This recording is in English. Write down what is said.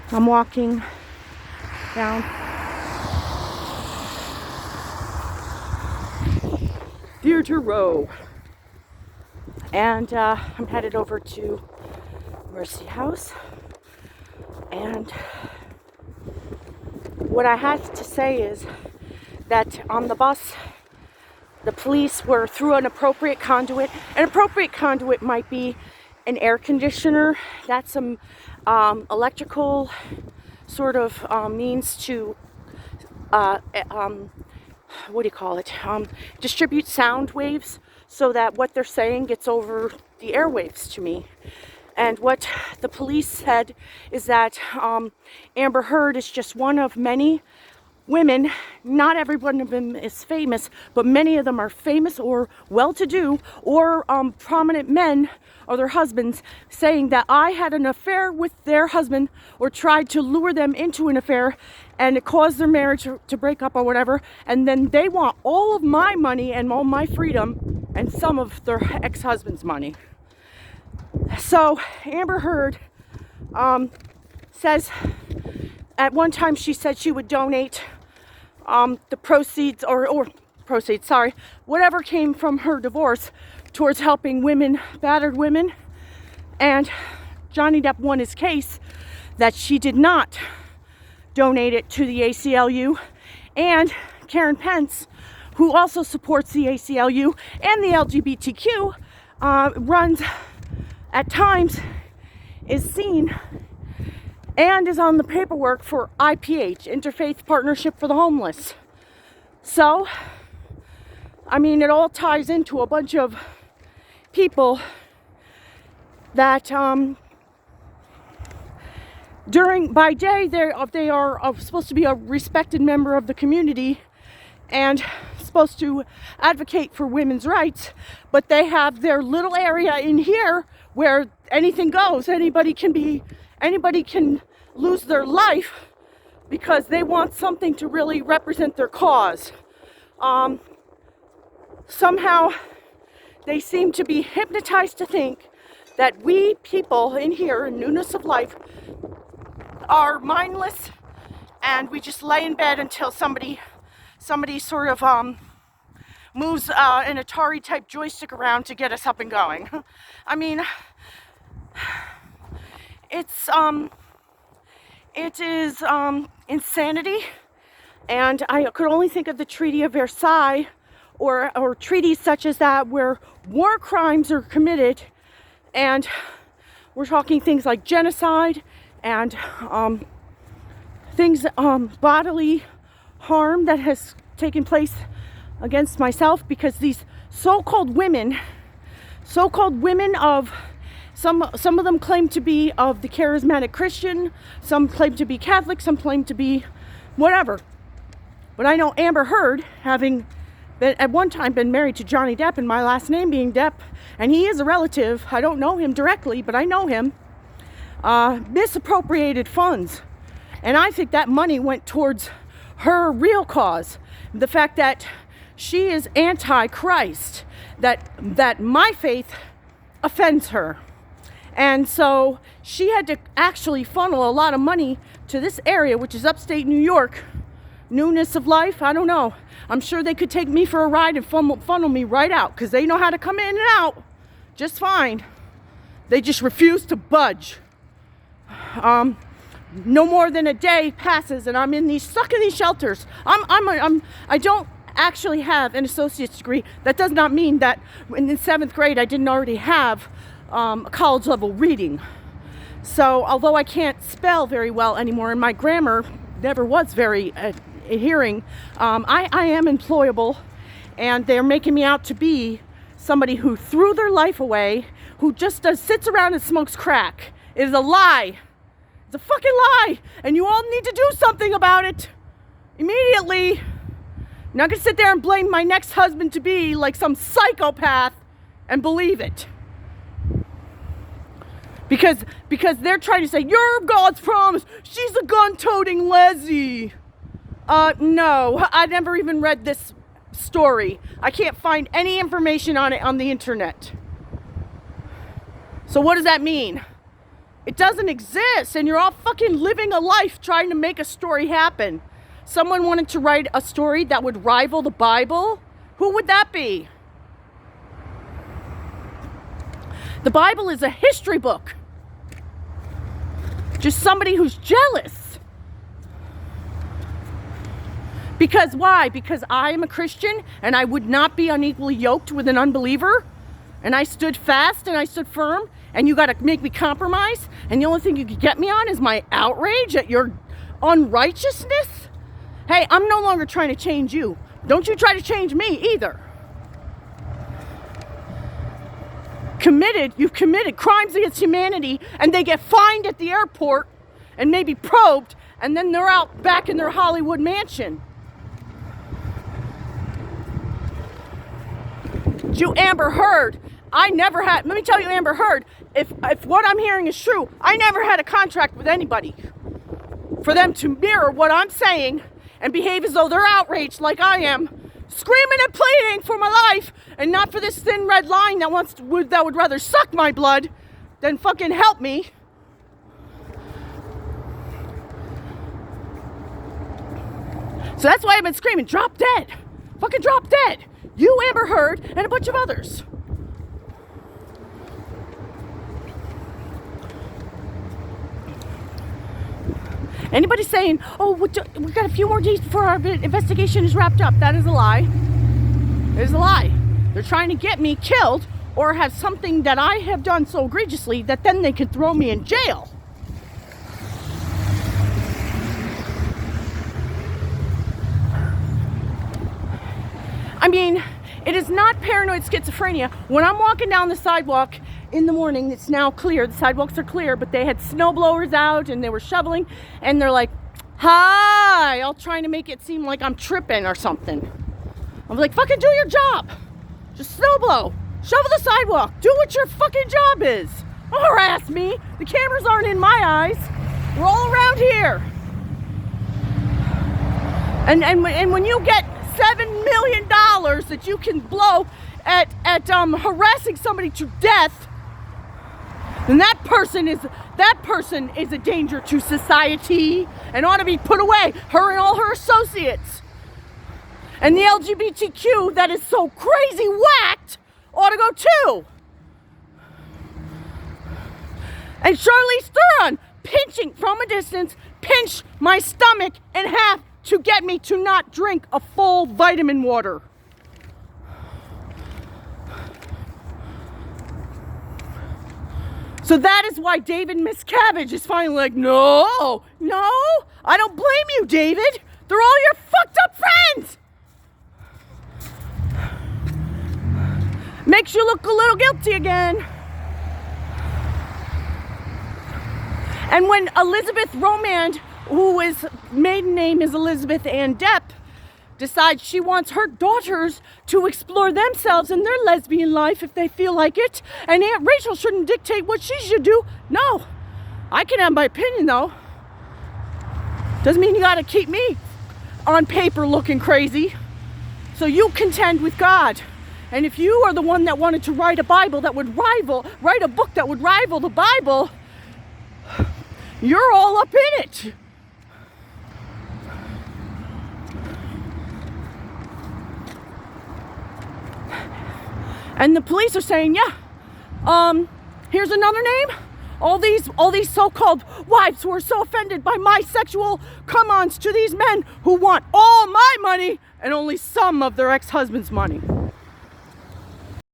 I'm walking down Theater Row, and I'm headed over to Mercy House. And what I have to say is that on the bus, the police were through an appropriate conduit. An appropriate conduit might be an air conditioner. That's some electrical sort of means to what do you call it? Distribute sound waves so that what they're saying gets over the airwaves to me. And what the police said is that Amber Heard is just one of many women. Not every one of them is famous, but many of them are famous or well-to-do or prominent men or their husbands saying that I had an affair with their husband or tried to lure them into an affair and it caused their marriage to break up or whatever, and then they want all of my money and all my freedom and some of their ex-husband's money. So Amber Heard says at one time she said she would donate the proceeds or whatever came from her divorce towards helping women, battered women. And Johnny Depp won his case that she did not donate it to the ACLU. And Karen Pence, who also supports the ACLU and the LGBTQ, runs at times, is seen and is on the paperwork for IPH, Interfaith Partnership for the Homeless. So, I mean, it all ties into a bunch of people that by day they are supposed to be a respected member of the community and supposed to advocate for women's rights, but they have their little area in here where anything goes. Anybody can lose their life because they want something to really represent their cause. Somehow they seem to be hypnotized to think that we people in here in newness of life are mindless and we just lay in bed until somebody sort of moves an Atari type joystick around to get us up and going. I mean, it is insanity, and I could only think of the Treaty of Versailles or treaties such as that where war crimes are committed, and we're talking things like genocide and things bodily harm that has taken place against myself, because these so-called women of some of them claim to be of the charismatic Christian, some claim to be Catholic, some claim to be whatever. But I know Amber Heard, having been at one time been married to Johnny Depp, and my last name being Depp, and he is a relative. I don't know him directly, but I know him. Misappropriated funds, and I think that money went towards her real cause. The fact that she is anti-Christ, that my faith offends her. And so she had to actually funnel a lot of money to this area, which is upstate New York. Newness of life, I don't know. I'm sure they could take me for a ride and funnel me right out, because they know how to come in and out just fine. They just refuse to budge. No more than a day passes and I'm stuck in these shelters. I don't actually have an associate's degree. That does not mean that in the 7th grade I didn't already have a college level reading. So although I can't spell very well anymore and my grammar never was very adhering, I am employable, and they're making me out to be somebody who threw their life away, who just sits around and smokes crack. It is a lie. It's a fucking lie, and you all need to do something about it immediately. I'm not gonna sit there and blame my next husband to be like some psychopath and believe it. Because they're trying to say, you're God's promise, she's a gun-toting lesbian. No, I never even read this story. I can't find any information on it on the internet. So what does that mean? It doesn't exist, and you're all fucking living a life trying to make a story happen. Someone wanted to write a story that would rival the Bible. Who would that be? The Bible is a history book. Just somebody who's jealous. Because why? Because I am a Christian and I would not be unequally yoked with an unbeliever. And I stood fast and I stood firm. And you got to make me compromise. And the only thing you could get me on is my outrage at your unrighteousness. Hey, I'm no longer trying to change you. Don't you try to change me either. You've committed crimes against humanity, and they get fined at the airport and maybe probed, and then they're out back in their Hollywood mansion. You Amber Heard, let me tell you, Amber Heard, if what I'm hearing is true, I never had a contract with anybody for them to mirror what I'm saying and behave as though they're outraged like I am, screaming and pleading for my life, and not for this thin red line that would rather suck my blood than fucking help me. So that's why I've been screaming, drop dead. Fucking drop dead. You, Amber Heard, and a bunch of others. Anybody saying, oh, we got a few more days before our investigation is wrapped up, that is a lie. It is a lie. They're trying to get me killed or have something that I have done so egregiously that then they could throw me in jail. I mean, it is not paranoid schizophrenia. When I'm walking down the sidewalk in the morning, it's now clear. The sidewalks are clear, but they had snow blowers out and they were shoveling, and they're like, hi, all trying to make it seem like I'm tripping or something. I'm like, fucking do your job. Just snow blow. Shovel the sidewalk. Do what your fucking job is. Don't harass me. The cameras aren't in my eyes. We're all around here. And when you get $7 million that you can blow at harassing somebody to death, then that person is a danger to society and ought to be put away. Her and all her associates. And the LGBTQ that is so crazy whacked ought to go too. And Charlize Theron pinching from a distance, pinched my stomach in half to get me to not drink a full vitamin water. So that is why David Miscavige is finally like, no, I don't blame you, David. They're all your fucked up friends. Makes you look a little guilty again. And when Elizabeth Romand, whose maiden name is Elizabeth Ann Depp, decides she wants her daughters to explore themselves in their lesbian life if they feel like it, and Aunt Rachel shouldn't dictate what she should do. No, I can have my opinion though. Doesn't mean you gotta keep me on paper looking crazy. So you contend with God. And if you are the one that wanted to write a Bible that would write a book that would rival the Bible, you're all up in it. And the police are saying, yeah, here's another name. All these so-called wives who are so offended by my sexual come-ons to these men who want all my money and only some of their ex-husband's money.